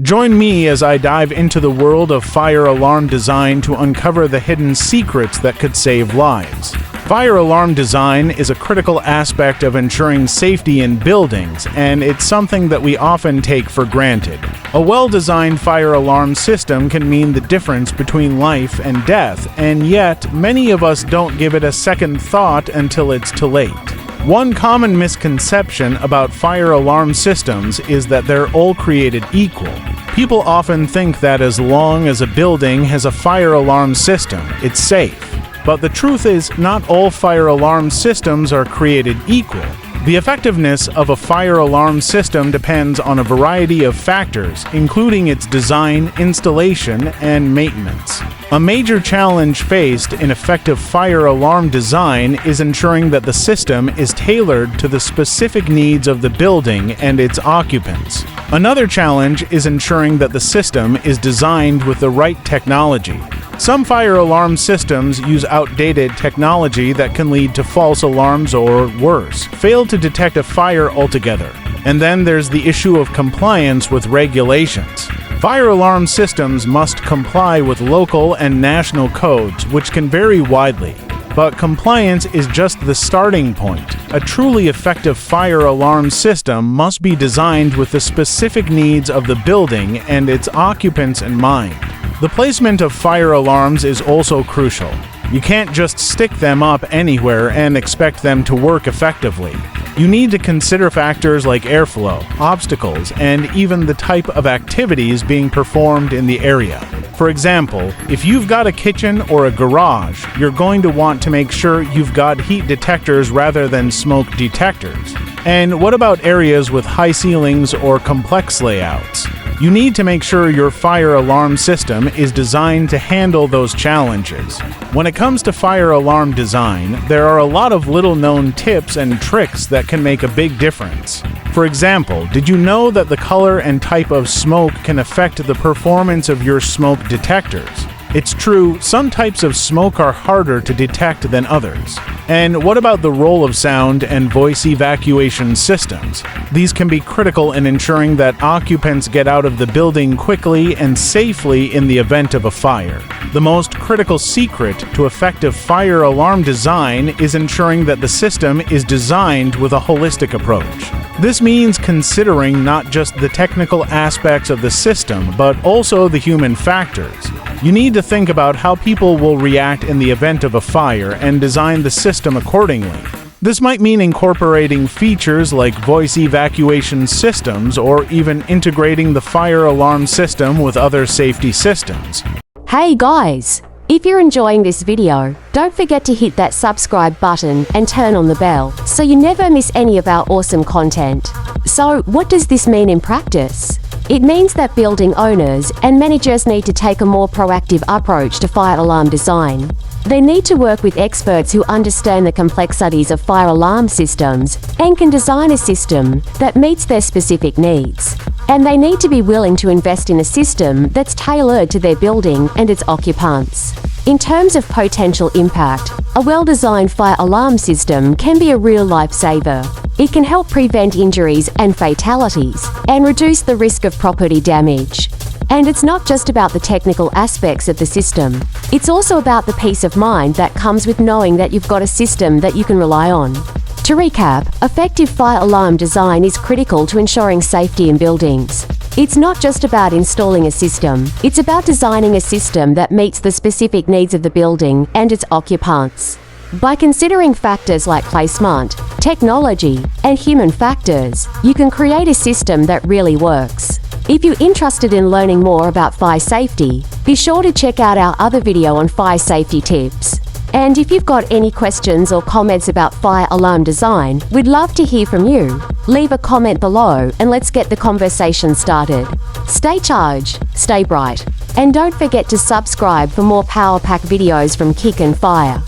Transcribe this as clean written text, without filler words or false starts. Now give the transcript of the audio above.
Join me as I dive into the world of fire alarm design to uncover the hidden secrets that could save lives. Fire alarm design is a critical aspect of ensuring safety in buildings, and it's something that we often take for granted. A well-designed fire alarm system can mean the difference between life and death, and yet many of us don't give it a second thought until it's too late. One common misconception about fire alarm systems is that they're all created equal. People often think that as long as a building has a fire alarm system, it's safe. But the truth is, not all fire alarm systems are created equal. The effectiveness of a fire alarm system depends on a variety of factors, including its design, installation, and maintenance. A major challenge faced in effective fire alarm design is ensuring that the system is tailored to the specific needs of the building and its occupants. Another challenge is ensuring that the system is designed with the right technology. Some fire alarm systems use outdated technology that can lead to false alarms or, worse, fail to detect a fire altogether. And then there's the issue of compliance with regulations. Fire alarm systems must comply with local and national codes, which can vary widely. But compliance is just the starting point. A truly effective fire alarm system must be designed with the specific needs of the building and its occupants in mind. The placement of fire alarms is also crucial. You can't just stick them up anywhere and expect them to work effectively. You need to consider factors like airflow, obstacles, and even the type of activities being performed in the area. For example, if you've got a kitchen or a garage, you're going to want to make sure you've got heat detectors rather than smoke detectors. And what about areas with high ceilings or complex layouts? You need to make sure your fire alarm system is designed to handle those challenges. When it comes to fire alarm design, there are a lot of little-known tips and tricks that can make a big difference. For example, did you know that the color and type of smoke can affect the performance of your smoke detectors? It's true, some types of smoke are harder to detect than others. And what about the role of sound and voice evacuation systems? These can be critical in ensuring that occupants get out of the building quickly and safely in the event of a fire. The most critical secret to effective fire alarm design is ensuring that the system is designed with a holistic approach. This means considering not just the technical aspects of the system, but also the human factors. You need to think about how people will react in the event of a fire and design the system accordingly. This might mean incorporating features like voice evacuation systems or even integrating the fire alarm system with other safety systems. Hey guys! If you're enjoying this video, don't forget to hit that subscribe button and turn on the bell so you never miss any of our awesome content. So, what does this mean in practice? It means that building owners and managers need to take a more proactive approach to fire alarm design. They need to work with experts who understand the complexities of fire alarm systems and can design a system that meets their specific needs. And they need to be willing to invest in a system that's tailored to their building and its occupants. In terms of potential impact, a well-designed fire alarm system can be a real lifesaver. It can help prevent injuries and fatalities and reduce the risk of property damage. And it's not just about the technical aspects of the system. It's also about the peace of mind that comes with knowing that you've got a system that you can rely on. To recap, effective fire alarm design is critical to ensuring safety in buildings. It's not just about installing a system, it's about designing a system that meets the specific needs of the building and its occupants. By considering factors like placement, technology, and human factors, you can create a system that really works. If you're interested in learning more about fire safety, be sure to check out our other video on fire safety tips. And if you've got any questions or comments about fire alarm design, we'd love to hear from you. Leave a comment below and let's get the conversation started. Stay charged, stay bright, and don't forget to subscribe for more power pack videos from Kick and Fire.